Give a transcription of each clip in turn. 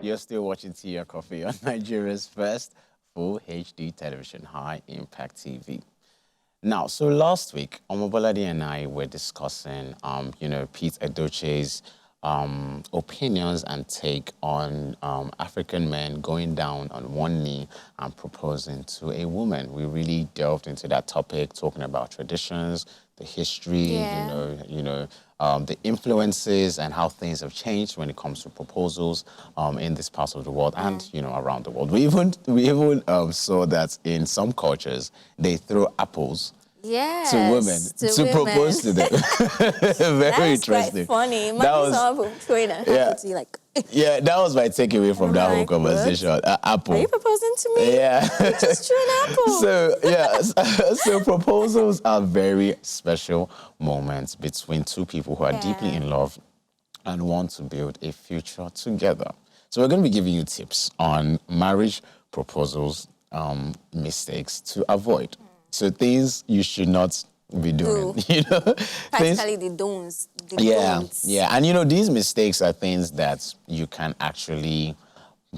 You're still watching Tea or Coffee on Nigeria's first full HD television, High Impact TV. Now, so last week, Omobolade and I were discussing, Pete Edochie's opinions and take on African men going down on one knee and proposing to a woman. We really delved into that topic, talking about traditions, the history, the influences and how things have changed when it comes to proposals in this part of the world and around the world. We even saw that in some cultures they throw apples to women to propose to them. Very interesting. Quite funny. Imagine someone throwing an apple to you like. Yeah, that was my takeaway from that whole conversation. Apple. Are you proposing to me? Yeah. You just threw an apple. So proposals are very special moments between two people who are deeply in love and want to build a future together. So we're going to be giving you tips on marriage proposals, mistakes to avoid. So things you should not be doing, Practically the don'ts. Yeah. And these mistakes are things that you can actually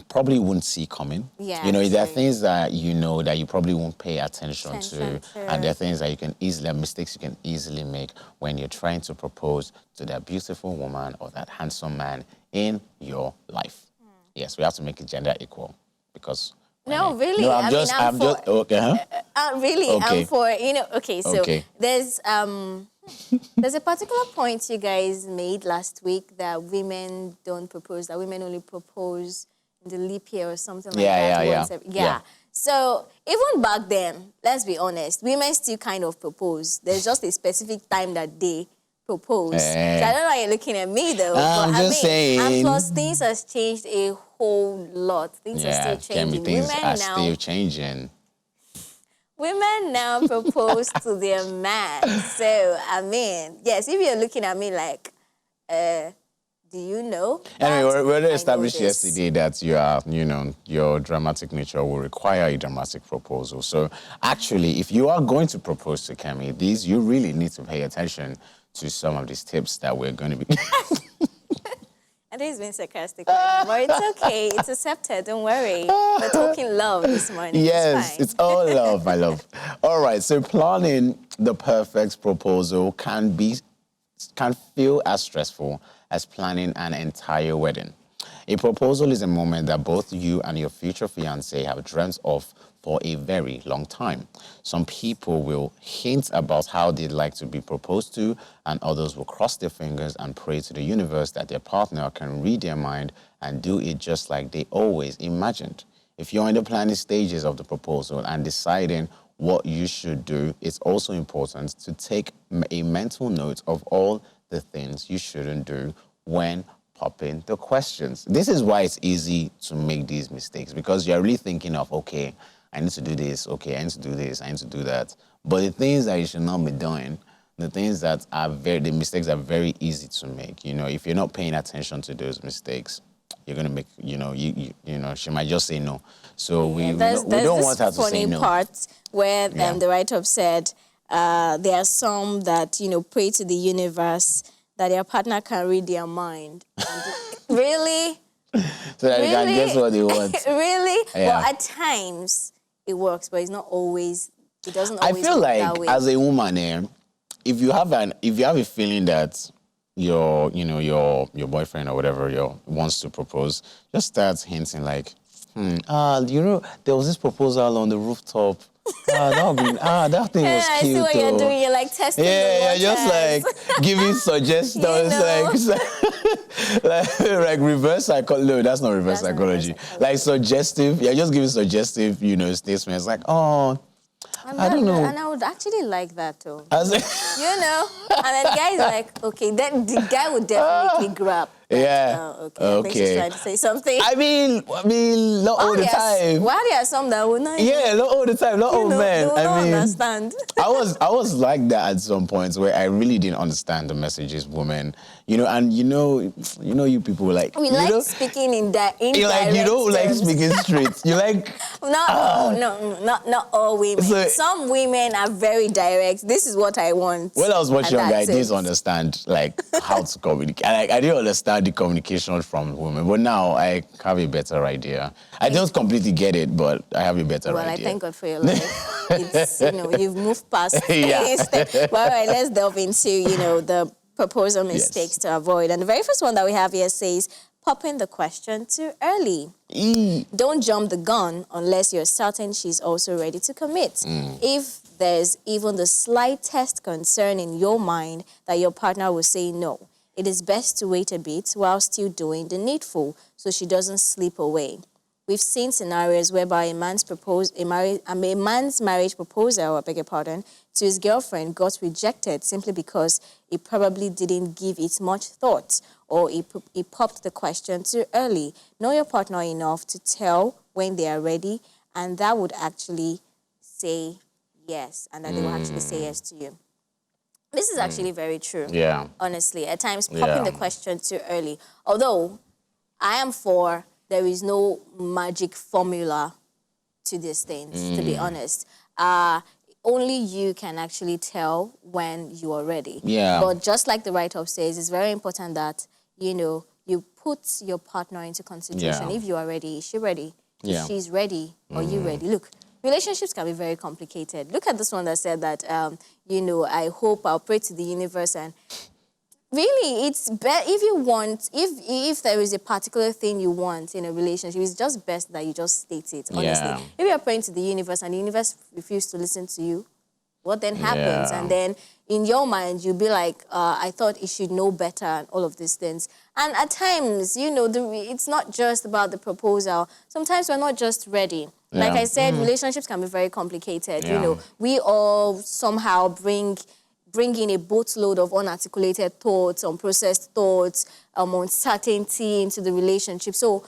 probably wouldn't see coming. Yeah. There are things that that you probably won't pay attention to. And there are things that mistakes you can easily make when you're trying to propose to that beautiful woman or that handsome man in your life. Yes, we have to make it gender equal because no, really. No, I'm just okay, huh? Really, okay. I'm for So there's there's a particular point you guys made last week that women don't propose, that women only propose in the leap year or something like that. Yeah. So even back then, let's be honest, women still kind of propose. There's just a specific time that they propose. So I don't know why you're looking at me though. I'm just saying. And plus, things has changed a whole lot. Things are still changing. Things are still changing. Women now propose to their man. So, yes, if you're looking at me like, do you know? Anyway, we already established yesterday that your dramatic nature will require a dramatic proposal. So, actually, if you are going to propose to Kemi, you really need to pay attention to some of these tips that we're going to be... I think he's being sarcastic right now, but it's okay. It's accepted. Don't worry. We're talking love this morning. Yes, it's all love, my love. All right, so planning the perfect proposal can feel as stressful as planning an entire wedding. A proposal is a moment that both you and your future fiancé have dreamt of for a very long time. Some people will hint about how they'd like to be proposed to, and others will cross their fingers and pray to the universe that their partner can read their mind and do it just like they always imagined. If you're in the planning stages of the proposal and deciding what you should do, it's also important to take a mental note of all the things you shouldn't do when popping the questions. This is why it's easy to make these mistakes, because you're really thinking of, okay, I need to do this, okay, I need to do this, I need to do that. But the things that you should not be doing, the mistakes are very easy to make. If you're not paying attention to those mistakes, you're going to make, she might just say no. So we don't want her to say no. There's this funny part where the writer said there are some that, pray to the universe that their partner can read their mind. And really? So that they can guess what they want. Really? Yeah. Well, at times it works, but it's not always. It doesn't always. I feel work like that way. as a woman, if you have a feeling that your boyfriend or whatever wants to propose, just start hinting like, there was this proposal on the rooftop. That thing was cute. I see what you're doing. You're like testing the waters. Just like giving suggestions, like reverse psychology. No, that's not reverse psychology. Like suggestive. You're just giving suggestive, statements like, oh, I don't know. And I would actually like that too. And then the guy's like, okay, then the guy would definitely grab. Yeah. Oh, okay. I think she's trying to say something. I mean, not all the time. Why there are some that would not? Yeah, not all the time. Not all men. They will not understand. I was like that at some points where I really didn't understand the messages women, and you people like we like speaking in that indirect you don't like terms. speaking straight. You like not all women. So, some women are very direct. This is what I want. When I was much younger, I didn't it. understand like how to communicate. I didn't understand the communication from women, but now I have a better idea. I don't completely get it, but I have a better idea. Well, I thank God for your life. It's, you've moved past things. But all right, let's delve into, the proposal mistakes to avoid. And the very first one that we have here says, popping the question too early. Don't jump the gun unless you're certain she's also ready to commit. If there's even the slightest concern in your mind that your partner will say no, it is best to wait a bit while still doing the needful so she doesn't slip away. We've seen scenarios whereby a man's marriage proposal, to his girlfriend got rejected simply because he probably didn't give it much thought or he popped the question too early. Know your partner enough to tell when they are ready, and that would actually say yes, and that they will actually say yes to you. This is actually very true. Yeah. Honestly, at times popping the question too early. Although I am for there is no magic formula to these things, to be honest. Only you can actually tell when you are ready. Yeah. But just like the write-up says, it's very important that, you put your partner into consideration. Yeah. If you are ready, is she ready? Yeah. If she's ready, are you ready? Look, relationships can be very complicated. Look at this one that said that, I hope, I'll pray to the universe. And really, it's best if you want, if there is a particular thing you want in a relationship, it's just best that you just state it, honestly. Yeah. If you're praying to the universe and the universe refuses to listen to you, what then happens? Yeah. And then in your mind, you'll be like, I thought he should know better and all of these things. And at times, it's not just about the proposal. Sometimes we're not just ready. Yeah. Like I said, relationships can be very complicated. Yeah. We all somehow bring in a boatload of unarticulated thoughts, unprocessed thoughts, uncertainty into the relationship. So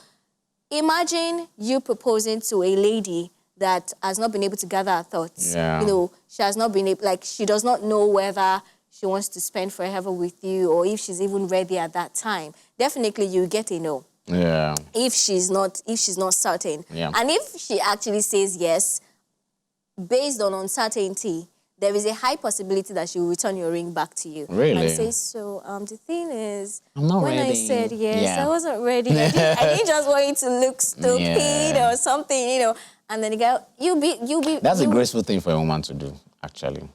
imagine you proposing to a lady that has not been able to gather her thoughts. Yeah. She has not been able, she does not know whether she wants to spend forever with you or if she's even ready at that time. Definitely you get a no. Yeah. If she's not certain. Yeah. And if she actually says yes, based on uncertainty, there is a high possibility that she will return your ring back to you. Really? And say, so the thing is, I'm not when ready. I said yes, Yeah. I wasn't ready. I didn't just want you to look stupid or something, And then the guy, you'll be. That's a graceful thing for a woman to do, actually.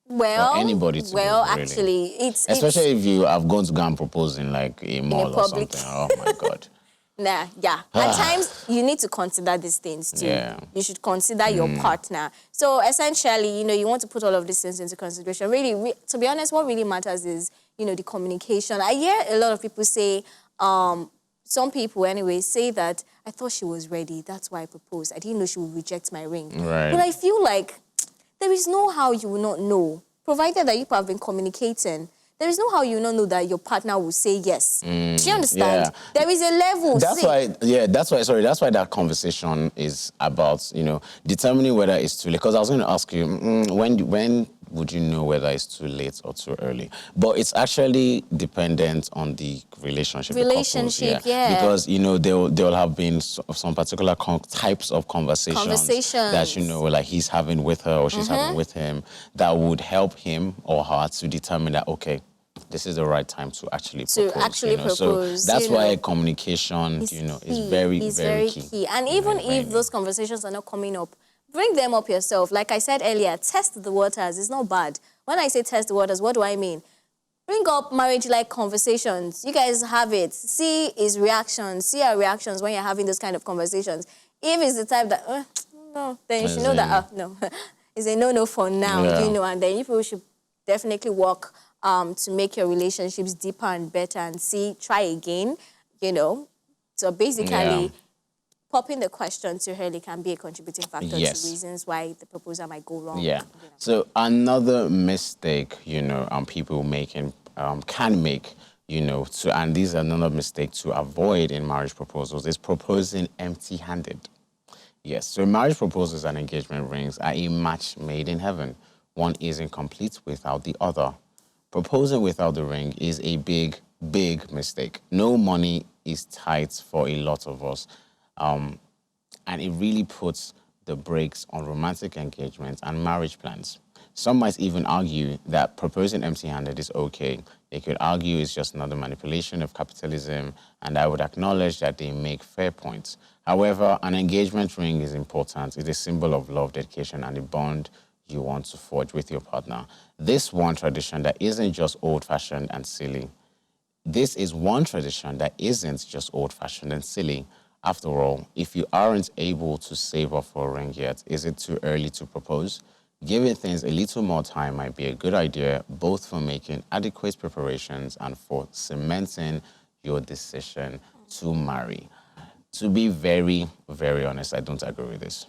Well, or anybody to do, really. Actually, it's especially if you have gone to go and propose in like a mall or public. something. Oh my God. At times, you need to consider these things too. Yeah. You should consider your partner. So essentially, you want to put all of these things into consideration. Really, to be honest, what really matters is, the communication. I hear a lot of people say, some people anyway, say that I thought she was ready. That's why I proposed. I didn't know she would reject my ring. Right. But I feel like there is no how you will not know, provided that you have been communicating. There is no how you will not know that your partner will say yes. Do you understand? Yeah. There is a level. That's why that conversation is about, determining whether it's too late. Because I was going to ask you, when would you know whether it's too late or too early? But it's actually dependent on the relationship. Yeah. Because, there'll have been some particular types of conversations that, like he's having with her or she's having with him that would help him or her to determine that, okay, this is the right time to actually propose. So that's why communication, is very key. And even if those conversations are not coming up, bring them up yourself. Like I said earlier, test the waters. It's not bad. When I say test the waters, what do I mean? Bring up marriage-like conversations. You guys have it. See his reactions. See our reactions when you're having those kind of conversations. If it's the type that, no, then you should know that, no. It's a no-no for now, and then you people should definitely work to make your relationships deeper and better and try again, So basically, popping the question too early can be a contributing factor to reasons why the proposal might go wrong. Yeah. So another mistake, people can make, and these are another mistake to avoid in marriage proposals is proposing empty-handed. Yes. So marriage proposals and engagement rings are a match made in heaven. one isn't complete without the other. Proposing without the ring is a big, big mistake. No money is tight for a lot of us. And it really puts the brakes on romantic engagements and marriage plans. Some might even argue that proposing empty-handed is okay. They could argue it's just another manipulation of capitalism, and I would acknowledge that they make fair points. However, an engagement ring is important. It's a symbol of love, dedication, and the bond you want to forge with your partner. This one tradition that isn't just old-fashioned and silly. This is one tradition that isn't just old-fashioned and silly. After all, if you aren't able to save up for a ring yet, is it too early to propose? Giving things a little more time might be a good idea, both for making adequate preparations and for cementing your decision to marry. To be very, very honest, I don't agree with this.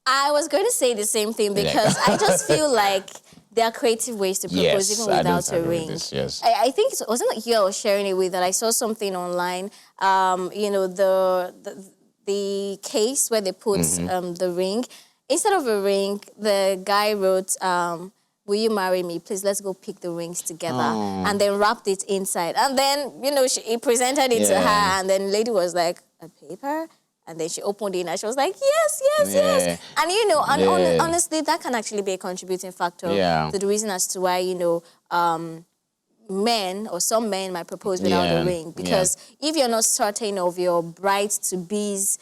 I was going to say the same thing because I just feel like there are creative ways to propose even without a ring. Yes. I think it wasn't you I was sharing it with that I saw something online. You know, the case where they put the ring. Instead of a ring, the guy wrote, will you marry me? Please, let's go pick the rings together. And then wrapped it inside. And then, you know, he presented it to her, and then the lady was like, a paper? And then she opened it and she was like, yes. And, you know, honestly, that can actually be a contributing factor to the reason as to why, you know, men or some men might propose without a ring. Because if you're not certain of your bride-to-be's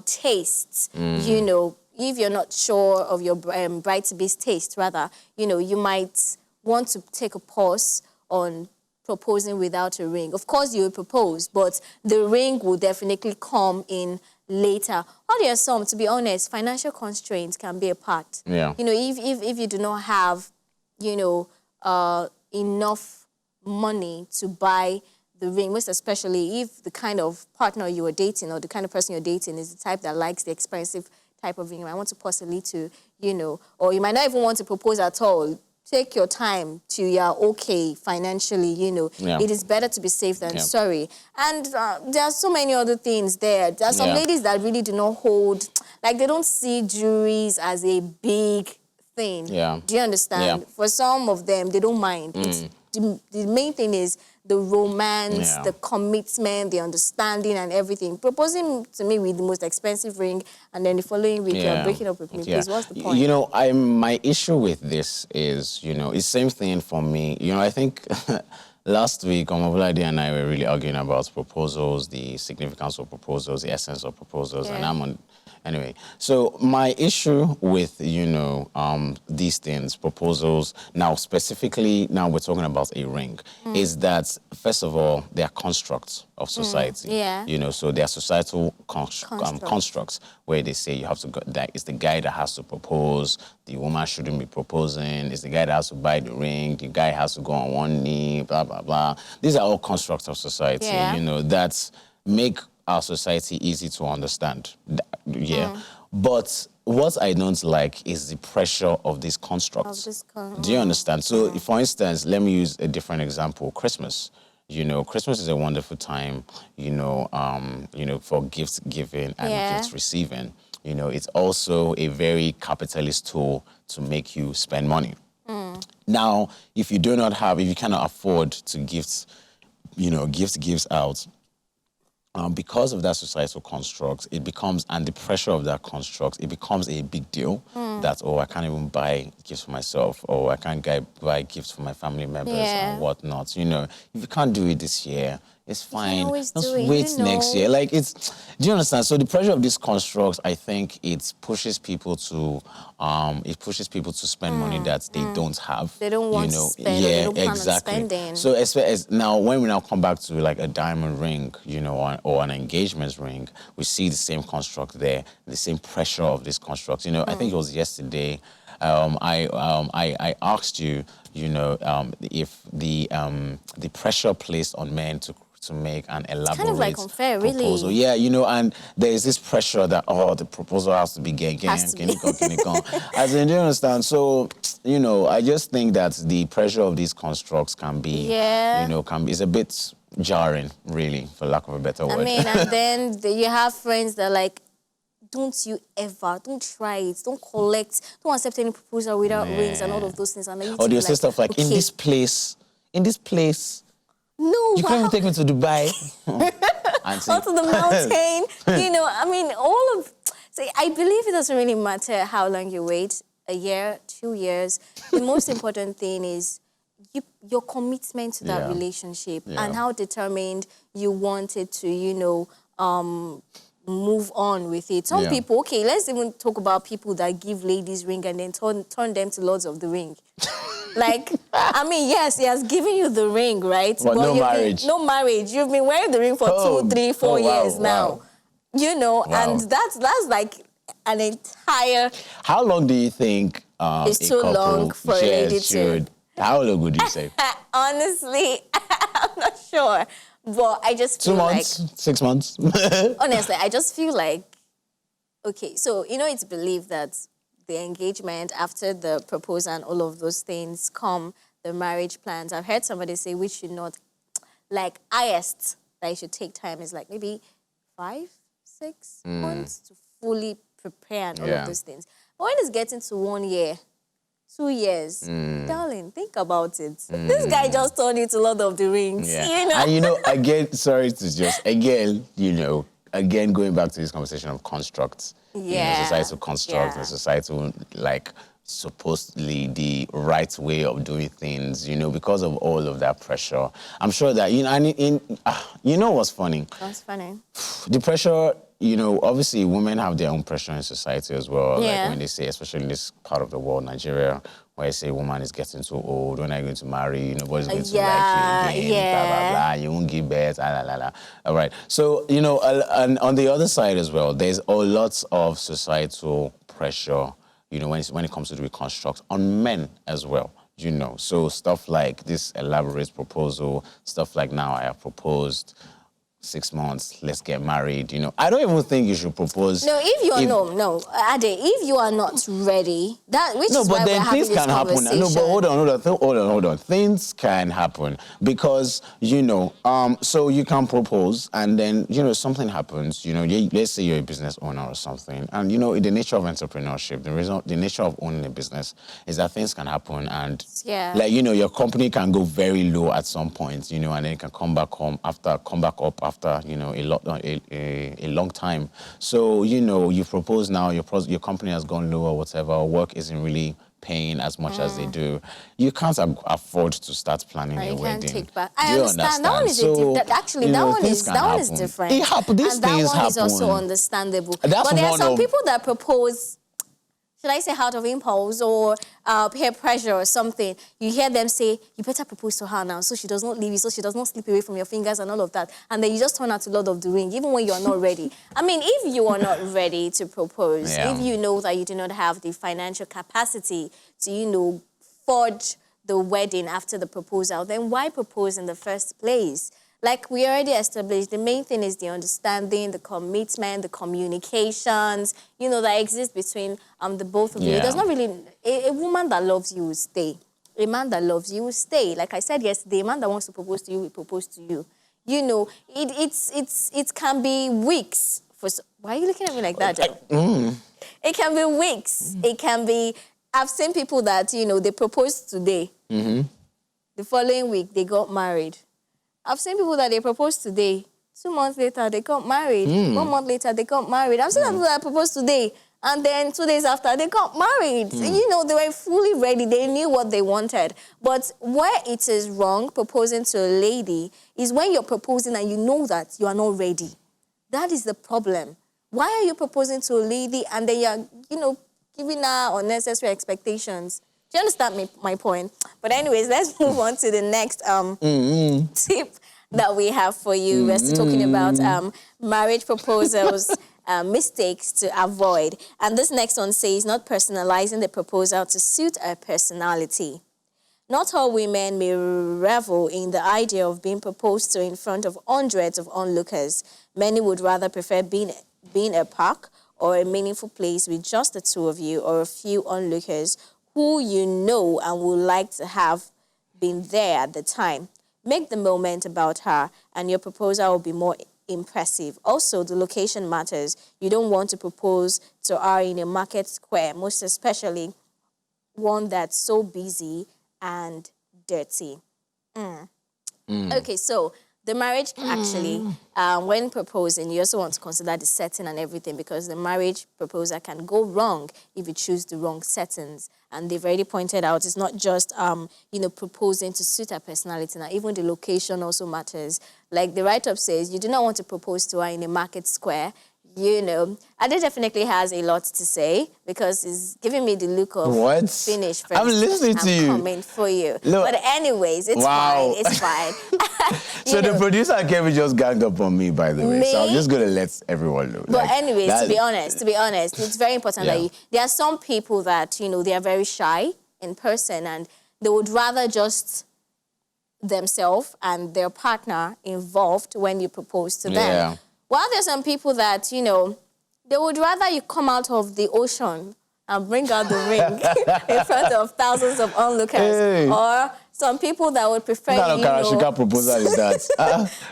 tastes, you know, if you're not sure of your bride-to-be's taste, rather, you know, you might want to take a pause on proposing without a ring. Of course, you will propose, but the ring will definitely come in later. Or there are some, to be honest, financial constraints can be a part. Yeah. You know, if you do not have, you know, enough money to buy the ring, most especially if the kind of partner you are dating or the kind of person you're dating is the type that likes the expensive type of ring. You might want to possibly to, you know, or you might not even want to propose at all. Take your time till you're okay financially, you know. It is better to be safe than sorry. And there are so many other things there. There are some ladies that really do not hold, like they don't see jewelries as a big thing. Do you understand? For some of them, they don't mind. It's, the main thing is the romance, the commitment, the understanding and everything. Proposing to me with the most expensive ring and then the following week you're breaking up with me, please, what's the point? You know, my issue with this is, you know, it's the same thing for me. You know, I think last week, Omobulade and I were really arguing about proposals, the significance of proposals, the essence of proposals, and I'm on... Anyway, so my issue with, you know, these things, proposals, now specifically, now we're talking about a ring, is that, first of all, they are constructs of society. You know, so they are societal constructs where they say you have to go, that it's the guy that has to propose, the woman shouldn't be proposing, it's the guy that has to buy the ring, the guy has to go on one knee, blah, blah, blah. These are all constructs of society, you know, that make our society easy to understand. But what I don't like is the pressure of these constructs. Do you understand? So, for instance, let me use a different example. Christmas. You know, Christmas is a wonderful time, you know, for gift giving and gift receiving. You know, it's also a very capitalist tool to make you spend money. Now, if you do not have, if you cannot afford to gift, you know, gifts out, because of that societal construct, it becomes, and the pressure of that construct, it becomes a big deal that, oh, I can't even buy gifts for myself, or I can't buy gifts for my family members and whatnot. You know, if you can't do it this year, it's fine. Just wait next year. Like, it's, do you understand? So the pressure of these constructs, I think it pushes people to, spend money that they don't have. They don't want to spend. They don't plan on spending. So as now, when we now come back to like a diamond ring, you know, or an engagement ring, we see the same construct there, the same pressure of this construct. You know, I think it was yesterday. I asked you, you know, if the pressure placed on men to make an elaborate it's kind of like unfair, proposal. Really. Yeah, you know, and there is this pressure that, oh, the proposal has to be can it come. As in, do you understand? So, you know, I just think that the pressure of these constructs can be, you know, is a bit jarring, really, for lack of a better word. I mean, and then you have friends that are like, don't you ever, don't try it, don't collect, don't accept any proposal without rings and all of those things. And then or they'll say stuff like, okay, in this place, no, you can't even take me to Dubai. Or to the mountain. You know, I mean, all of... See, I believe it doesn't really matter how long you wait, a year, 2 years. The most important thing is your commitment to that relationship and how determined you want it to, you know, move on with it. Some people, okay, let's even talk about people that give ladies ring and then turn them to Lords of the Ring. Like, I mean, yes, he has given you the ring, right? But no marriage. No marriage. You've been wearing the ring for 2, 3, 4 years now. You know, and that's like an entire... How long do you think it's too long for a lady to... How long would you say? Honestly, I'm not sure. But I just feel 2 months? like... 6 months? Honestly, I just feel like... Okay, so, you know, it's believed that the engagement, after the proposal and all of those things come, the marriage plans. I've heard somebody say we should not... Like, highest that you should take time is like maybe 5, 6 months to fully prepare and all of those things. But when it's getting to 1 year, 2 years, darling, think about it. This guy just turned you to Lord of the Rings. Yeah. You know? And you know, again, sorry to just, again, you know, again, going back to this conversation of constructs. Yeah. You know, societal constructs and societal, like, supposedly the right way of doing things, you know, because of all of that pressure. I'm sure that, you know, and you know what's funny? What's funny? The pressure, you know, obviously women have their own pressure in society as well. Yeah. Like when they say, especially in this part of the world, Nigeria, where they say woman is getting too old, when are you going to marry? Nobody's going to like you again, blah, blah, blah. You won't give birth, la, la, la. All right. So, you know, and on the other side as well, there's a lot of societal pressure, you know, when it comes to the reconstruct on men as well, you know. So stuff like this elaborate proposal, stuff like now I have proposed, 6 months, let's get married, you know. I don't even think you should propose. No, if you are Ade, if you are not ready, which is why we're having this conversation. No, but hold on. Things can happen because, you know, so you can propose and then, you know, something happens, you know, let's say you're a business owner or something. And, you know, the nature of entrepreneurship, the nature of owning a business is that things can happen and, like, you know, your company can go very low at some point, you know, and then it can come back up after, you know, a long time. So, you know, you propose now, your company has gone low or whatever, work isn't really paying as much as they do. You can't afford to start planning a wedding. You can't take back. I understand. That one is that one is different. It happens. These things happen. And that one is also understandable. But there are some people that propose, should I say out of impulse or peer pressure or something, you hear them say, you better propose to her now so she does not leave you, so she does not slip away from your fingers and all of that. And then you just turn out to Lord of the Ring, even when you are not ready. I mean, if you are not ready to propose, if you know that you do not have the financial capacity to, you know, forge the wedding after the proposal, then why propose in the first place? Like we already established, the main thing is the understanding, the commitment, the communications, you know, that exists between the both of you. It does not really... A woman that loves you will stay. A man that loves you will stay. Like I said yesterday, a man that wants to propose to you will propose to you. You know, it can be weeks. Why are you looking at me like that, Joe? It can be weeks. It can be... I've seen people that, you know, they proposed today. The following week, they got married. I've seen people that they proposed today. 2 months later, they got married. 1 month later, they got married. I've seen people that proposed today. And then 2 days after, they got married. You know, they were fully ready. They knew what they wanted. But where it is wrong, proposing to a lady, is when you're proposing and you know that you are not ready. That is the problem. Why are you proposing to a lady and then you're, you know, giving her unnecessary expectations? Do you understand my point? But anyways, let's move on to the next tip that we have for you. We're still talking about marriage proposals, mistakes to avoid. And this next one says, not personalizing the proposal to suit a personality. Not all women may revel in the idea of being proposed to in front of hundreds of onlookers. Many would rather prefer being a park or a meaningful place with just the two of you or a few onlookers who you know and would like to have been there at the time. Make the moment about her, and your proposal will be more impressive. Also, the location matters. You don't want to propose to her in a market square, most especially one that's so busy and dirty. Okay, so the marriage actually, when proposing, you also want to consider the setting and everything, because the marriage proposal can go wrong if you choose the wrong settings. And they've already pointed out it's not just, proposing to suit her personality. Now, even the location also matters. Like the write-up says, you do not want to propose to her in a market square. Ade definitely has a lot to say, because he's giving me the look of finish first. I'm listening to you. I'm coming for you. Look. But anyways, it's fine. It's fine. So the producer Kevin just ganged up on me, by the way. Me? So I'm just going to let everyone know. But anyways, to be honest, it's very important that there are some people that, they are very shy in person, and they would rather just themselves and their partner involved when you propose to them. Yeah. While there's some people that, they would rather you come out of the ocean and bring out the ring in front of thousands of onlookers. Hey. Or some people that would prefer, what kind of Karashika proposal is that?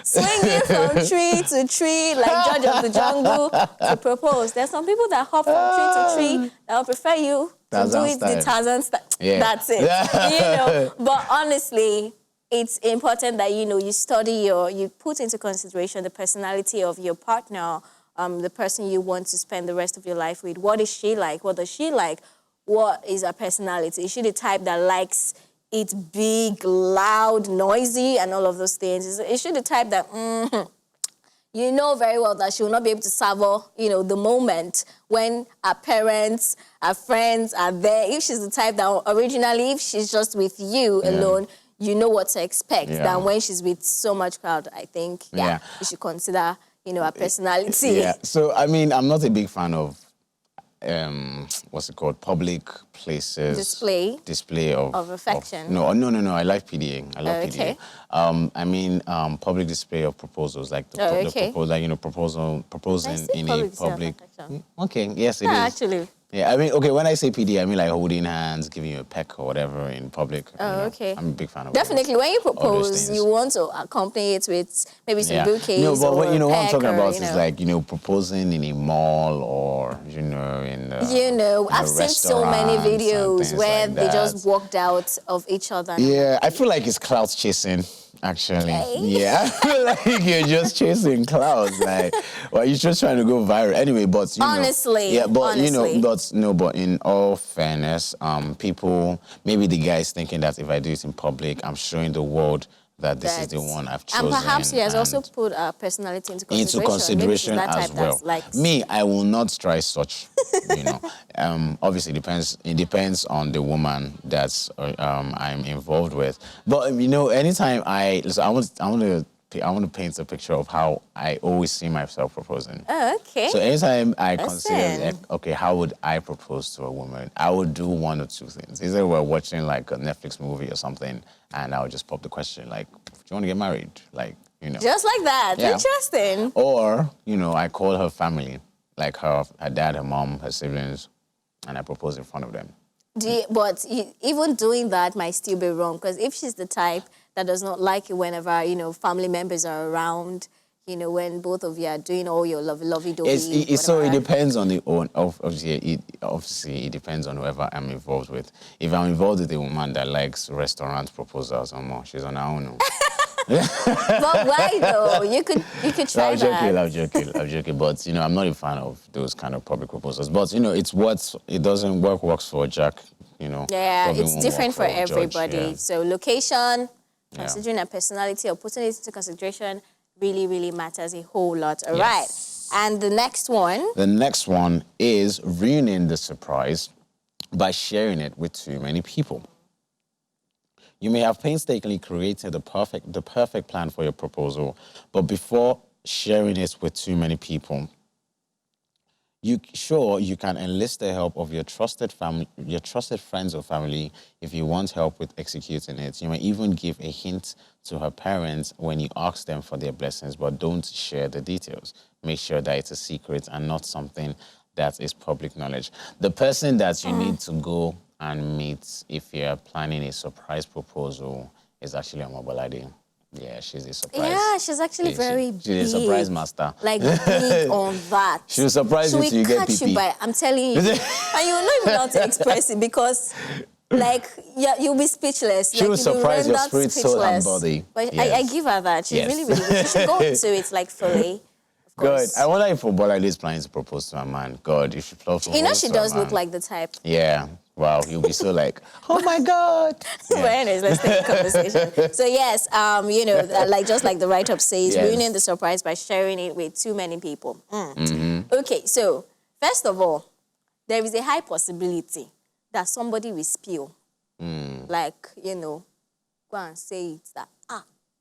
Swinging from tree to tree, like Judge of the Jungle, to propose. There's some people that hop from tree to tree that would prefer you to do it the Tarzan style. Yeah. That's it. But honestly, it's important that, you study you put into consideration the personality of your partner, the person you want to spend the rest of your life with. What is she like? What does she like? What is her personality? Is she the type that likes it big, loud, noisy, and all of those things? Is she the type that, you know very well that she will not be able to savor, the moment when her parents, her friends are there? If she's the type that originally, if she's just with you alone, you know what to expect. Than when she's with so much crowd, I think, you should consider, her personality. Yeah. So, I mean, I'm not a big fan of, what's it called? Public places. Display of affection. No. I like PDA. I love PDA. I mean, public display of proposals, like proposing in a public. Okay. Yes, it is. Actually. Yeah, I mean, okay, when I say PD, I mean like holding hands, giving you a peck or whatever in public. Okay. I'm a big fan of definitely, when you propose, you want to accompany it with maybe some bouquets. No, but what I'm talking about is like, proposing in a mall or, in I've seen so many videos where they just walked out of each other. Yeah, I feel like it's clout chasing. Actually, I feel like you're just chasing clouds. Like, well, you're just trying to go viral anyway. But honestly, but in all fairness, people, maybe the guy's thinking that if I do it in public, I'm showing the world that this is the one I've chosen. And perhaps he has also put personality into consideration as well. Me, I will not try such. Obviously, it depends on the woman that's I'm involved with. But anytime I want to paint a picture of how I always see myself proposing. Oh, okay. So anytime I consider, how would I propose to a woman? I would do one or two things. Either we're watching like a Netflix movie or something, and I would just pop the question like, do you want to get married? Like, Just like that. Yeah. Interesting. Or, I call her family, like her dad, her mom, her siblings, and I propose in front of them. But even doing that might still be wrong, because if she's the type that does not like you whenever, family members are around, when both of you are doing all your lovey-dovey. So it depends on obviously it depends on whoever I'm involved with. If I'm involved with a woman that likes restaurant proposals or more, she's on her own. But why though? You could try that. I'm joking. But I'm not a fan of those kind of public proposals. But it doesn't works for Jack. Yeah, it's different for everybody. Yeah. So location, considering a personality or putting it into consideration really, really matters a whole lot. All right. And the next one? The next one is ruining the surprise by sharing it with too many people. You may have painstakingly created the perfect plan for your proposal, but before sharing it with too many people, you can enlist the help of your trusted friends or family if you want help with executing it. You may even give a hint to her parents when you ask them for their blessings, but don't share the details. Make sure that it's a secret and not something that is public knowledge. The person that you need to go and meet if you're planning a surprise proposal is actually a Mobolade. Yeah, she's a surprise. Yeah, she's actually very big. She's a surprise master. Like, big on that. She'll surprise you till you get catch you by, I'm telling you. And you're not even allowed to express it because, like, yeah, you'll be speechless. She will surprise your spirit, soul, and speechless. body. But I give her that. She's really, really good. She should go into it, like, fully. Good. I wonder if a boy like this planning to propose to a man. God, if she propose to a man. You know, she does look like the type. Yeah. Wow, you'll be so like, oh my God. Yeah. But anyways, let's take a conversation. So yes, you know, like just like the write-up says, ruining the surprise by sharing it with too many people. Okay, so first of all, there is a high possibility that somebody will spill. Like, you know, go and say it that,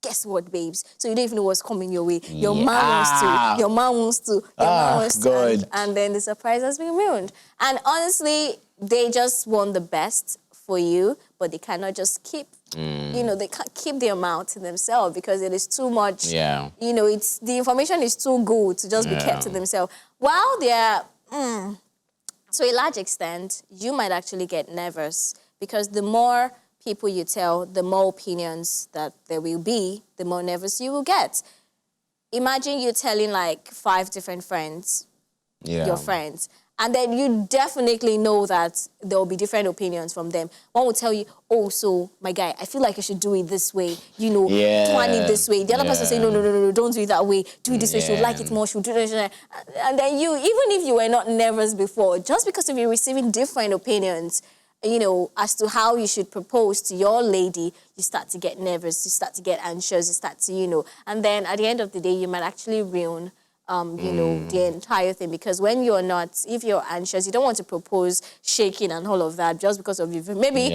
guess what, babes? So you don't even know what's coming your way. Your man wants to, your man wants to, your man wants to. And then the surprise has been ruined. And honestly, they just want the best for you, but they cannot just keep, you know, they can't keep their mouth to themselves because it is too much. Yeah. You know, it's the information is too good to just be kept to themselves. While they're, to a large extent, you might actually get nervous because the more people you tell, the more opinions that there will be, the more nervous you will get. Imagine you telling like 5 different friends, your friends, and then you definitely know that there will be different opinions from them. One will tell you, oh, so, my guy, I feel like you should do it this way. You know, plan it this way. The other person say, no, don't do it that way. Do it this way. She'll like it more. She'll do this. And then you, even if you were not nervous before, just because of you receiving different opinions, you know, as to how you should propose to your lady, you start to get nervous, you start to get anxious, you start to, you know, and then at the end of the day, you might actually ruin, you know, the entire thing. Because when you're not, if you're anxious, you don't want to propose shaking and all of that just because of you. Maybe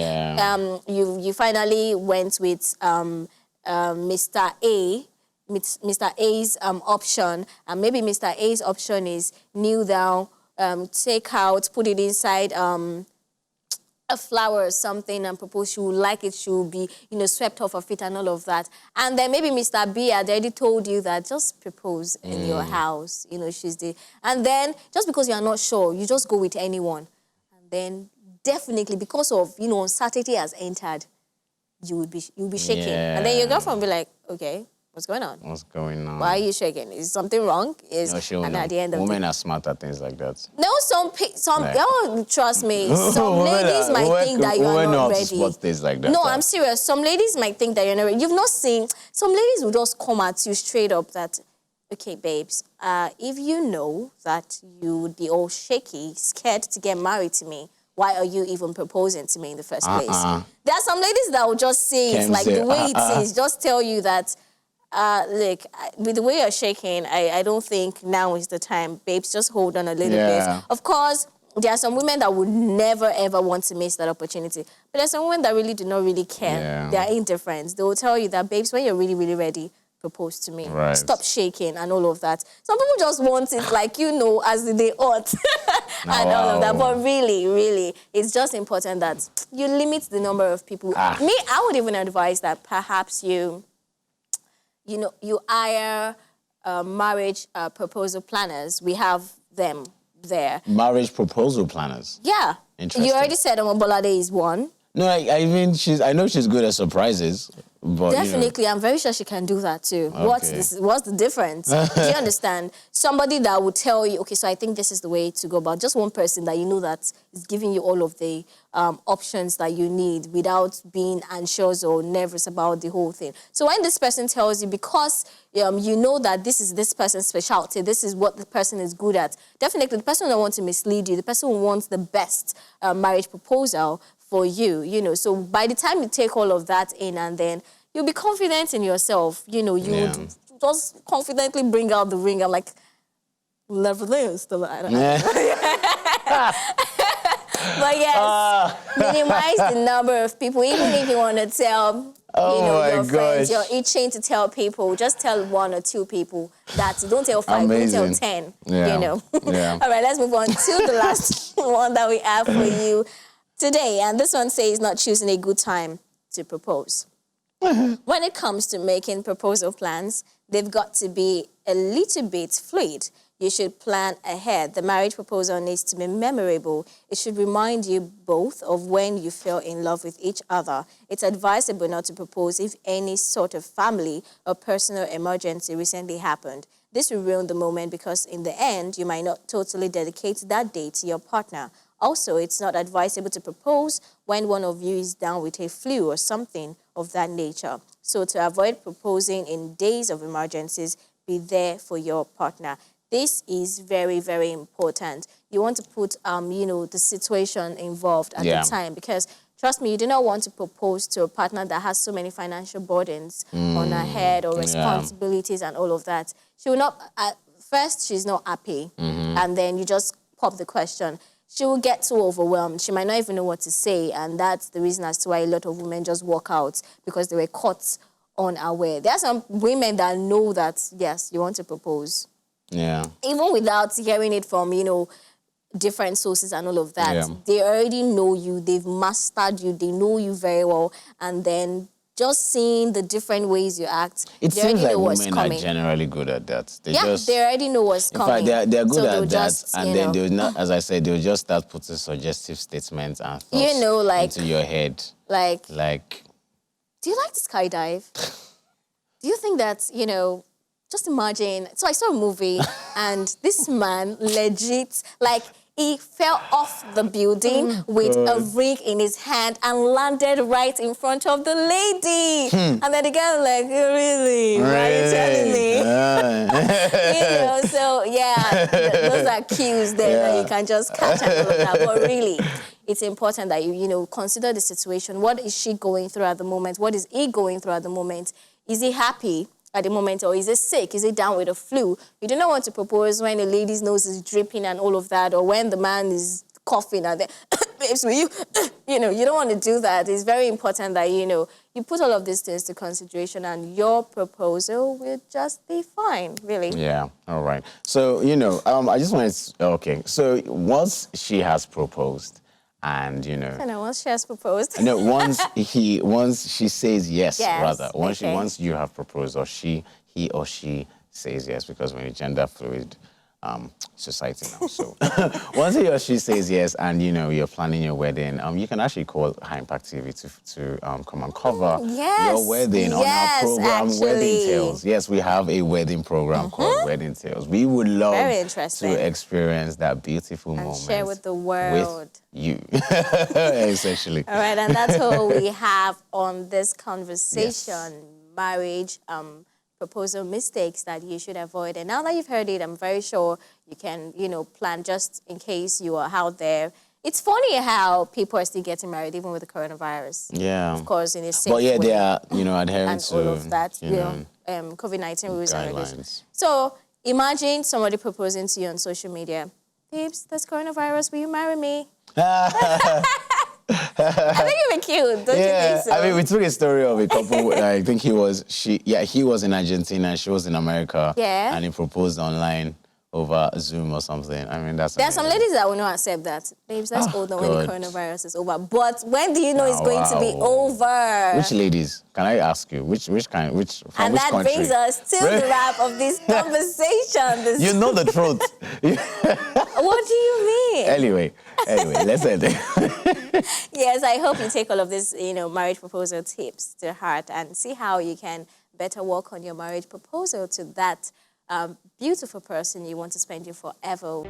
you finally went with Mr. A, Mr. A's option, and maybe Mr. A's option is kneel down, take out, put it inside, a flower or something and propose she would like it, she will be, you know, swept off her feet and all of that. And then maybe Mr. B had already told you that just propose in your house, you know, she's the... And then just because you are not sure, you just go with anyone. And then definitely because of, you know, uncertainty has entered, you'll be shaking. And then your girlfriend will be like, okay, what's going on? What's going on? Why are you shaking? Is something wrong? And at the end of women are smart at things like that. No, trust me. Some ladies might think that you are not ready. Spot things like that. No, I'm serious. Some ladies might think that you're not ready. You've not seen. Some ladies will just come at you straight up that, okay, babes, if you know that you would be all shaky, scared to get married to me, why are you even proposing to me in the first place? There are some ladies that will just say it like the way it is, just tell you that, look, with the way you're shaking, I don't think now is the time. Babes, just hold on a little bit. Of course, there are some women that would never, ever want to miss that opportunity. But there are some women that really do not really care. They are indifferent. They will tell you that, babes, when you're really, really ready, propose to me. Stop shaking and all of that. Some people just want it like, you know, as they ought. And all of that. But really, really, it's just important that you limit the number of people. Me, I would even advise that perhaps you know, you hire marriage proposal planners. We have them there. Marriage proposal planners? Yeah. Interesting. You already said Omobolade is one. No, I mean, I know she's good at surprises. But, definitely, you know. I'm very sure she can do that too. Okay. What's the difference? Do you understand? Somebody that would tell you, okay, so I think this is the way to go about. Just one person that you know that is giving you all of the options that you need without being anxious or nervous about the whole thing. So when this person tells you, because you know that this is this person's specialty, this is what the person is good at, definitely the person who wants to mislead you, the person who wants the best marriage proposal for you, you know. So by the time you take all of that in and then you'll be confident in yourself, you know, you would just confidently bring out the ring. I'm like, nevertheless, but yes, minimize the number of people, even if you want to tell, your friends, you're itching to tell people, just tell 1 or 2 people that. Don't tell 5, don't tell 10, you know. All right, let's move on to the last one that we have for you today. And this one says not choosing a good time to propose. When it comes to making proposal plans, they've got to be a little bit fluid. you should plan ahead. The marriage proposal needs to be memorable. It should remind you both of when you fell in love with each other. It's advisable not to propose if any sort of family or personal emergency recently happened. This will ruin the moment because in the end, you might not totally dedicate that day to your partner. Also, it's not advisable to propose when one of you is down with a flu or something of that nature. So to avoid proposing in days of emergencies, be there for your partner. This is very, very important. You want to put, the situation involved at the time because, trust me, you do not want to propose to a partner that has so many financial burdens on her head or responsibilities and all of that. She will not, at first, she's not happy. And then you just pop the question. She will get too overwhelmed. She might not even know what to say. And that's the reason as to why a lot of women just walk out because they were caught unaware. There are some women that know that, yes, you want to propose. Yeah. Even without hearing it from, different sources and all of that. Yeah. They already know you. They've mastered you. They know you very well. And then just seeing the different ways you act, it they seems already like know what's women coming. are generally good at that. They already know what's coming. In fact, they're good at that, just, and then they'll not, as I said, they'll just start putting suggestive statements and thoughts into your head. Like, do you like to skydive? Do you think that, just imagine. So I saw a movie, and this man legit, he fell off the building with a rig in his hand and landed right in front of the lady. And then the guy was like, really? Why are you telling me? So yeah, those are cues there that you can just catch and all of that. But really, it's important that you consider the situation. What is she going through at the moment? What is he going through at the moment? Is he happy at the moment, or is he sick? Is he down with a flu? You do not want to propose when the lady's nose is dripping and all of that, or when the man is coughing and then, babes, will you? You don't want to do that. It's very important that, you put all of these things to consideration and your proposal will just be fine, really. Yeah, all right. So, I just wanted to, okay, so once she has proposed, and once she has proposed. No, once she says yes, rather. Once you have proposed, or he or she says yes, because we're in a gender fluid society now. So once he or she says yes, and you're planning your wedding, you can actually call High Impact TV to come and cover your wedding on our program, Wedding Tales. Yes, we have a wedding program called Wedding Tales. We would love to experience that beautiful moment. Share with the world. With you, essentially. All right, and that's all we have on this conversation, marriage, proposal mistakes that you should avoid. And now that you've heard it, I'm very sure you can, plan just in case you are out there. It's funny how people are still getting married even with the coronavirus. Yeah. Of course, in a safe way. But yeah, they are, adhering and to all of that, COVID-19 rules and regulations. So imagine somebody proposing to you on social media. Babes, there's coronavirus. Will you marry me? I think it would be cute, don't you think so? I mean, we took a story of a couple, I think he was in Argentina and she was in America. Yeah. And he proposed online over Zoom or something. I mean, there are some ladies that will not accept that. Babes, let's hold on when the coronavirus is over. But when do you know it's going to be over? Which ladies? Can I ask you? Which country? And that brings us to the wrap of this conversation. You know the truth. What do you mean? Anyway, let's end it. Yes, I hope you take all of this, marriage proposal tips to heart and see how you can better work on your marriage proposal to that beautiful person you want to spend your forever.